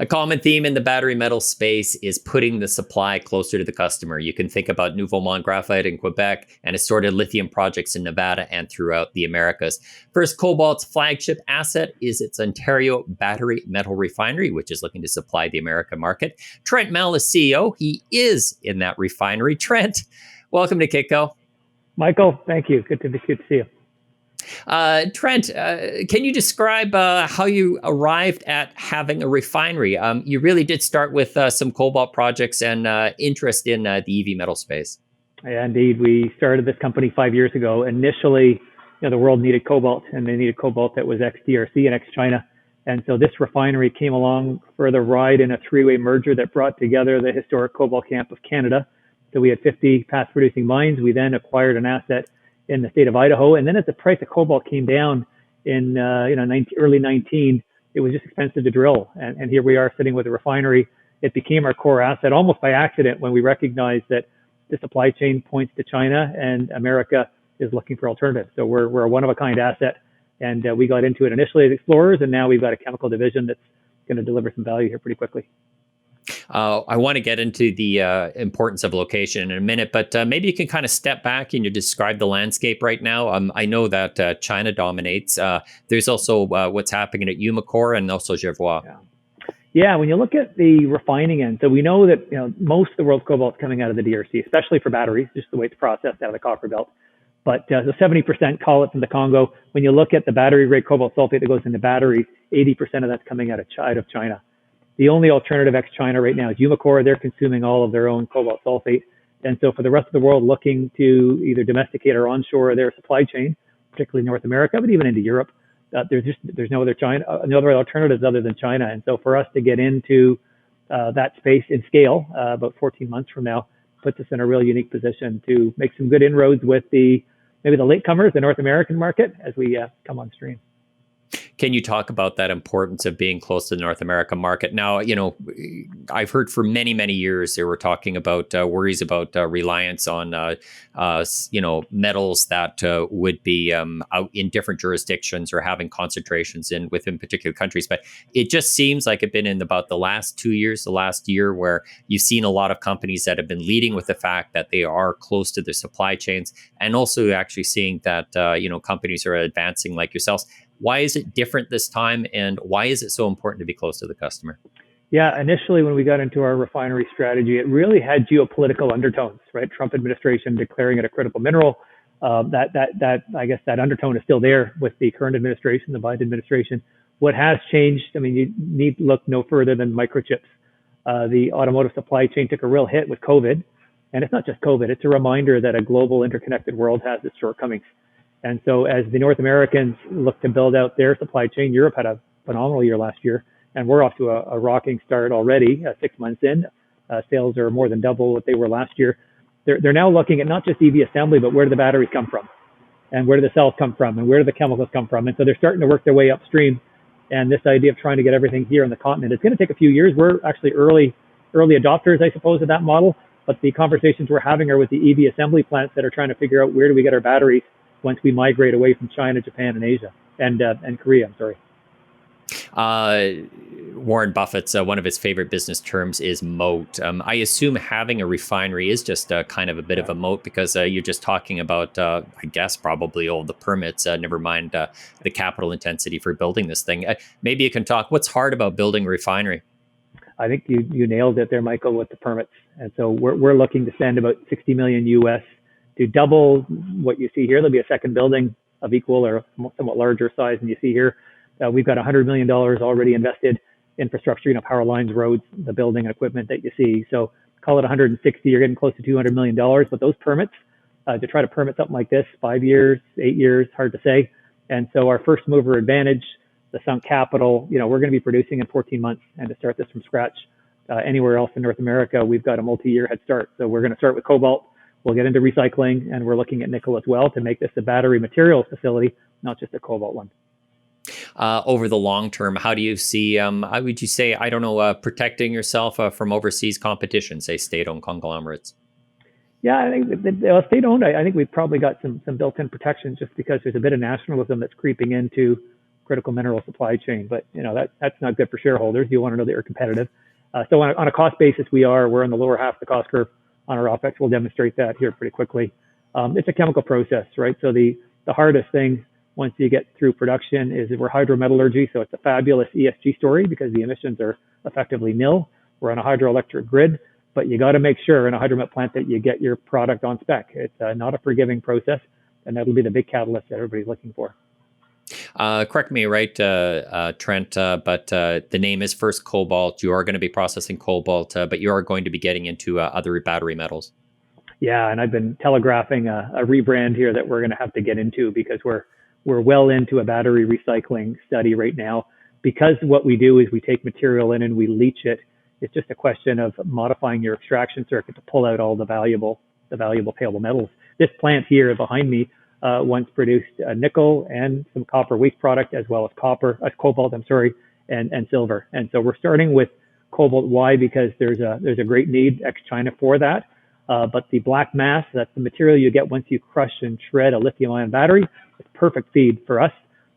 A common theme in the battery metal space is putting the supply closer to the customer. You can think about Nouveau Monde Graphite in Quebec and assorted lithium projects in Nevada and throughout the Americas. First, Cobalt's flagship asset is its Ontario battery metal refinery, which is looking to supply the American market. Trent Mell is CEO. He is in that refinery. Trent, welcome to Kitco. Michael, thank you. Good to see you. Trent, can you describe how you arrived at having a refinery? You really did start with some cobalt projects and interest in the EV metal space. Yeah, indeed. We started this company 5 years ago. Initially, the world needed cobalt, and they needed cobalt that was ex-DRC and ex-China. And so this refinery came along for the ride in a three-way merger that brought together the historic cobalt camp of Canada. So we had 50 past-producing mines. We then acquired an asset in the state of Idaho. And then as the price of cobalt came down in early 19, it was just expensive to drill. And here we are sitting with a refinery. It became our core asset almost by accident when we recognized that the supply chain points to China and America is looking for alternatives. So we're a one-of-a-kind asset. And we got into it initially as explorers, and now we've got a chemical division that's going to deliver some value here pretty quickly. I want to get into the importance of location in a minute, but maybe you can kind of step back and you describe the landscape right now. I know that China dominates. There's also what's happening at Umicore and also Jervois. Yeah, when you look at the refining end, so we know that most of the world's cobalt is coming out of the DRC, especially for batteries, just the way it's processed out of the copper belt. But so 70% call it from the Congo. When you look at the battery grade cobalt sulfate that goes into batteries, 80% of that's coming out of China. The only alternative ex-China right now is Umicore. They're consuming all of their own cobalt sulfate. And so for the rest of the world looking to either domesticate or onshore their supply chain, particularly North America, but even into Europe, there's no other alternatives other than China. And so for us to get into that space in scale about 14 months from now puts us in a real unique position to make some good inroads with maybe the latecomers, the North American market, as we come on stream. Can you talk about that importance of being close to the North American market? Now, I've heard for many, many years they were talking about worries about reliance on, metals that would be out in different jurisdictions or having concentrations within particular countries. But it just seems like it's been in about the last last year, where you've seen a lot of companies that have been leading with the fact that they are close to their supply chains, and also actually seeing that companies are advancing like yourselves. Why is it different this time, and why is it so important to be close to the customer? Yeah, initially when we got into our refinery strategy, it really had geopolitical undertones, right? Trump administration declaring it a critical mineral. I guess that undertone is still there with the current administration, the Biden administration. What has changed, you need to look no further than microchips. The automotive supply chain took a real hit with COVID. And it's not just COVID, it's a reminder that a global interconnected world has its shortcomings. And so as the North Americans look to build out their supply chain, Europe had a phenomenal year last year, and we're off to a rocking start already, 6 months in. Sales are more than double what they were last year. They're now looking at not just EV assembly, but where do the batteries come from? And where do the cells come from? And where do the chemicals come from? And so they're starting to work their way upstream. And this idea of trying to get everything here on the continent, it's going to take a few years. We're actually early adopters, I suppose, of that model. But the conversations we're having are with the EV assembly plants that are trying to figure out where do we get our batteries once we migrate away from China, Japan, and Asia, and Korea, I'm sorry. Warren Buffett's one of his favorite business terms is moat. I assume having a refinery is just kind of a bit of a moat, because you're just talking about, I guess, probably all the permits, never mind the capital intensity for building this thing. Maybe you can talk, what's hard about building a refinery? I think you nailed it there, Michael, with the permits. And so we're looking to spend about $60 million US to double what you see here. There'll be a second building of equal or somewhat larger size than you see here. We've got $100 million already invested infrastructure, power lines, roads, the building and equipment that you see. So call it 160, you're getting close to $200 million. But those permits, to try to permit something like this, 5 years, 8 years, hard to say. And so our first mover advantage, the sunk capital, we're going to be producing in 14 months. And to start this from scratch, anywhere else in North America, we've got a multi-year head start. So we're going to start with cobalt. We'll get into recycling, and we're looking at nickel as well to make this a battery materials facility, not just a cobalt one. Over the long term, how do you see, how would you say, protecting yourself from overseas competition, say state-owned conglomerates? Yeah, I think the state-owned, I think we've probably got some built-in protections just because there's a bit of nationalism that's creeping into critical mineral supply chain. But that's not good for shareholders. You want to know that you're competitive. So on a cost basis, we're in the lower half of the cost curve on our OPEX. We'll demonstrate that here pretty quickly. It's a chemical process, right? So the hardest thing once you get through production is we're hydrometallurgy. So it's a fabulous ESG story because the emissions are effectively nil. We're on a hydroelectric grid, but you got to make sure in a hydromet plant that you get your product on spec. It's not a forgiving process, and that'll be the big catalyst that everybody's looking for. Correct me, right, Trent, but the name is first Cobalt. You are going to be processing Cobalt, but you are going to be getting into other battery metals. Yeah, and I've been telegraphing a rebrand here that we're going to have to get into because we're well into a battery recycling study right now. Because what we do is we take material in and we leach it. It's just a question of modifying your extraction circuit to pull out all the valuable payable metals. This plant here behind me once produced nickel and some copper waste product, as well as cobalt, and silver. And so we're starting with cobalt. Why? Because there's a great need ex-China for that. But the black mass, that's the material you get once you crush and shred a lithium-ion battery. It's perfect feed for us.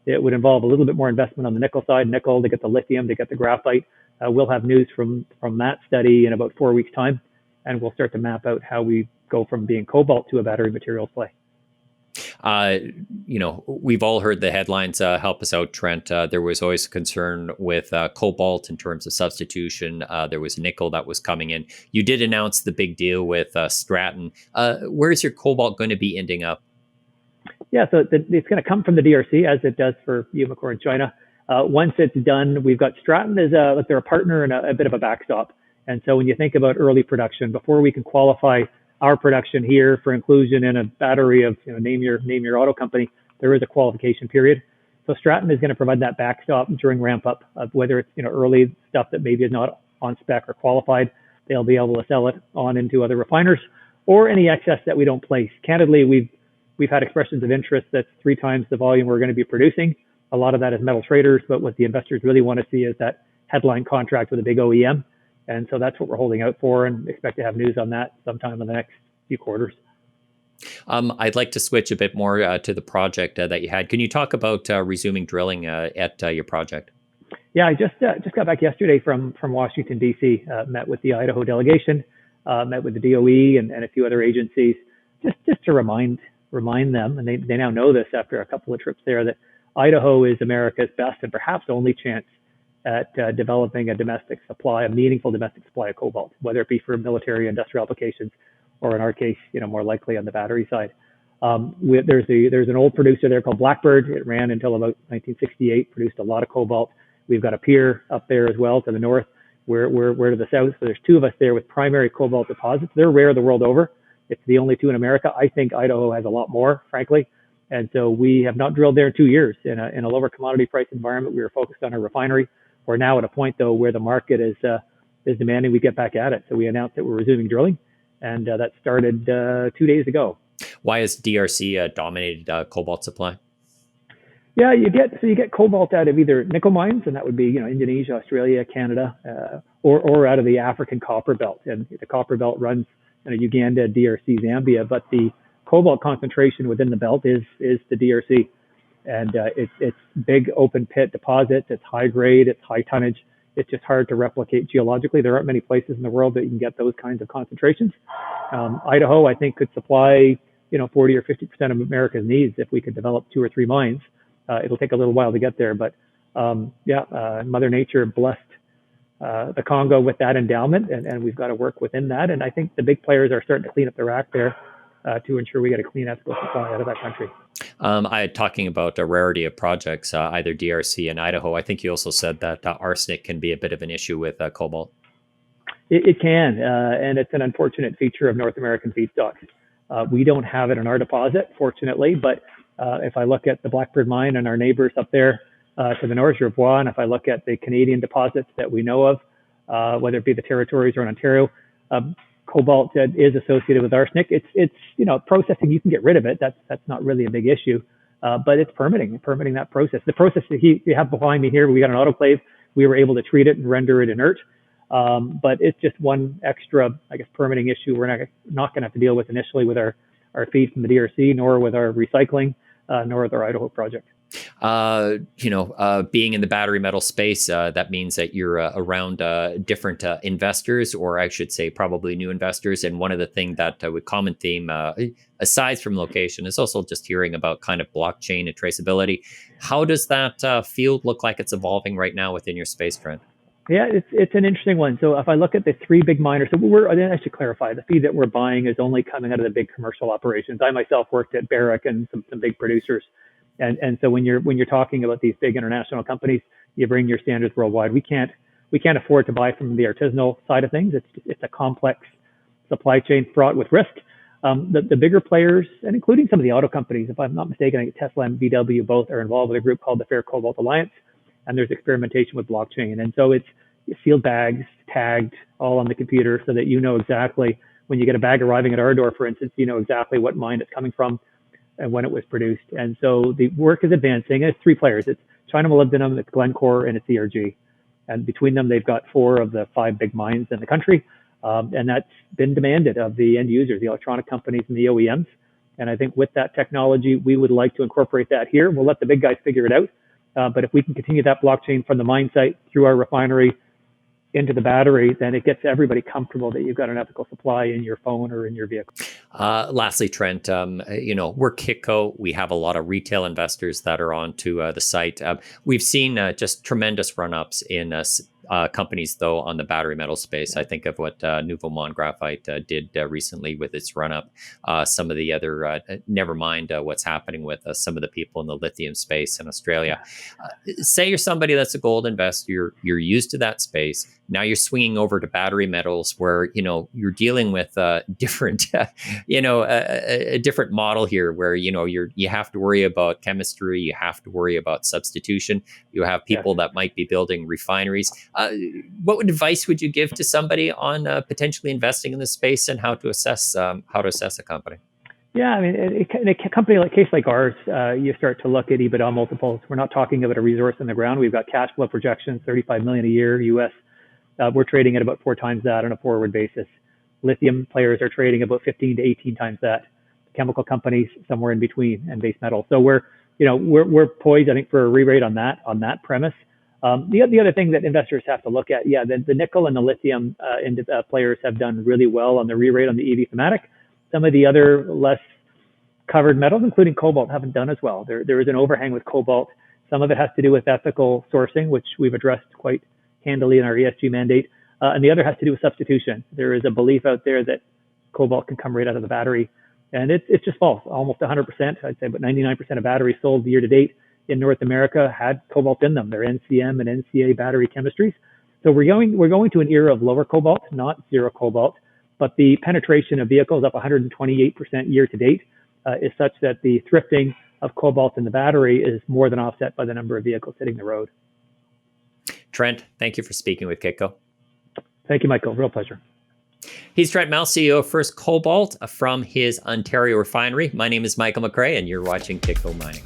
It would involve a little bit more investment on the nickel side. Nickel to get the lithium, to get the graphite. We'll have news from that study in about 4 weeks' time, and we'll start to map out how we go from being cobalt to a battery materials play. We've all heard the headlines. Help us out, Trent. There was always concern with cobalt in terms of substitution. There was nickel that was coming in. You did announce the big deal with Stratton. Where's your cobalt going to be ending up? Yeah, so it's going to come from the DRC, as it does for Umicore in China. Once it's done, we've got Stratton as they're a partner and a bit of a backstop. And so when you think about early production, before we can qualify our production here for inclusion in a battery of, name your auto company, there is a qualification period. So Stratton is going to provide that backstop during ramp up of whether it's, early stuff that maybe is not on spec or qualified. They'll be able to sell it on into other refiners or any excess that we don't place. Candidly, we've had expressions of interest that's 3 times the volume we're going to be producing. A lot of that is metal traders, but what the investors really want to see is that headline contract with a big OEM. And so that's what we're holding out for and expect to have news on that sometime in the next few quarters. I'd like to switch a bit more to the project that you had. Can you talk about resuming drilling at your project? Yeah, I just got back yesterday from Washington, D.C., met with the Idaho delegation, met with the DOE and a few other agencies, just to remind them, and they now know this after a couple of trips there, that Idaho is America's best and perhaps only chance at developing a meaningful domestic supply of cobalt, whether it be for military industrial applications or in our case, more likely on the battery side. There's an old producer there called Blackbird. It ran until about 1968, produced a lot of cobalt. We've got a peer up there as well to the north. We're to the south. So there's 2 of us there with primary cobalt deposits. They're rare the world over. It's the only 2 in America. I think Idaho has a lot more, frankly. And so we have not drilled there in 2 years. In a lower commodity price environment, we were focused on a refinery. We're now at a point, though, where the market is demanding we get back at it. So we announced that we're resuming drilling, and that started 2 days ago. Why has DRC dominated cobalt supply? Yeah, you get cobalt out of either nickel mines, and that would be Indonesia, Australia, Canada, or out of the African copper belt. And the copper belt runs Uganda, DRC, Zambia, but the cobalt concentration within the belt is the DRC. And it's big open pit deposits. It's high grade. It's high tonnage. It's just hard to replicate geologically. There aren't many places in the world that you can get those kinds of concentrations. Idaho, I think, could supply 40 or 50% of America's needs if we could develop 2 or 3 mines. It'll take a little while to get there, but Mother Nature blessed the Congo with that endowment, and we've got to work within that. And I think the big players are starting to clean up their act there to ensure we get a clean ethical supply out of that country. Talking about a rarity of projects, either DRC and Idaho. I think you also said that arsenic can be a bit of an issue with cobalt. It can, and it's an unfortunate feature of North American feedstocks. We don't have it in our deposit, fortunately, but if I look at the Blackbird mine and our neighbors up there to the north, Jervois, and if I look at the Canadian deposits that we know of, whether it be the territories or in Ontario, cobalt is associated with arsenic. It's processing, you can get rid of it. That's not really a big issue, but it's permitting that process. The process that you have behind me here, we got an autoclave. We were able to treat it and render it inert. But it's just one extra, permitting issue we're not going to have to deal with initially with our feed from the DRC, nor with our recycling, nor with our Idaho project. being in the battery metal space, that means that you're around different investors, or I should say probably new investors. And one of the things that with common theme, aside from location, is also just hearing about kind of blockchain and traceability. How does that field look like it's evolving right now within your space, Trent? Yeah, it's an interesting one. So if I look at the three big miners, I should clarify, the feed that we're buying is only coming out of the big commercial operations. I myself worked at Barrick and some big producers. And so when you're talking about these big international companies, you bring your standards worldwide. We can't afford to buy from the artisanal side of things. It's a complex supply chain fraught with risk. The bigger players, and including some of the auto companies, if I'm not mistaken, I think Tesla and VW both are involved with a group called the Fair Cobalt Alliance, and there's experimentation with blockchain. And so it's sealed bags, tagged, all on the computer, so that you know exactly when you get a bag arriving at our door, for instance, you know exactly what mine it's coming from and when it was produced. And so the work is advancing. It's three players. It's China Molybdenum, it's Glencore, and it's ERG. And between them, they've got 4 of the 5 big mines in the country. And that's been demanded of the end users, the electronic companies and the OEMs. And I think with that technology, we would like to incorporate that here. We'll let the big guys figure it out. But if we can continue that blockchain from the mine site through our refinery into the battery, then it gets everybody comfortable that you've got an ethical supply in your phone or in your vehicle. Lastly, Trent, we're Kitco. We have a lot of retail investors that are onto the site. We've seen just tremendous run-ups in companies, though, on the battery metal space. I think of what Nouveau Monde Graphite did recently with its run-up. Some of the other, never mind what's happening with some of the people in the lithium space in Australia. Say you're somebody that's a gold investor, you're used to that space. Now you're swinging over to battery metals, where you're dealing with different, a different model here, where you have to worry about chemistry, you have to worry about substitution. You have people that might be building refineries. What advice would you give to somebody on potentially investing in this space, and how to assess a company? Yeah, I mean, in a company case like ours, you start to look at EBITDA multiples. We're not talking about a resource in the ground. We've got cash flow projections, $35 million a year US. We're trading at about 4 times that on a forward basis. Lithium players are trading about 15 to 18 times that. Chemical companies somewhere in between, and base metal. So we're poised, I think, for a re-rate on that premise. The other thing that investors have to look at, the nickel and the lithium players have done really well on the re-rate on the EV thematic. Some of the other less covered metals, including cobalt, haven't done as well. There is an overhang with cobalt. Some of it has to do with ethical sourcing, which we've addressed quite handily in our ESG mandate. And the other has to do with substitution. There is a belief out there that cobalt can come right out of the battery. And it's just false. Almost 100%, I'd say, but 99% of batteries sold year to date in North America had cobalt in them. They're NCM and NCA battery chemistries. So we're going to an era of lower cobalt, not zero cobalt, but the penetration of vehicles up 128% year to date is such that the thrifting of cobalt in the battery is more than offset by the number of vehicles hitting the road. Trent, thank you for speaking with Kitco. Thank you, Michael. Real pleasure. He's Trent Mell, CEO of First Cobalt from his Ontario refinery. My name is Michael McRae, and you're watching Kitco Mining.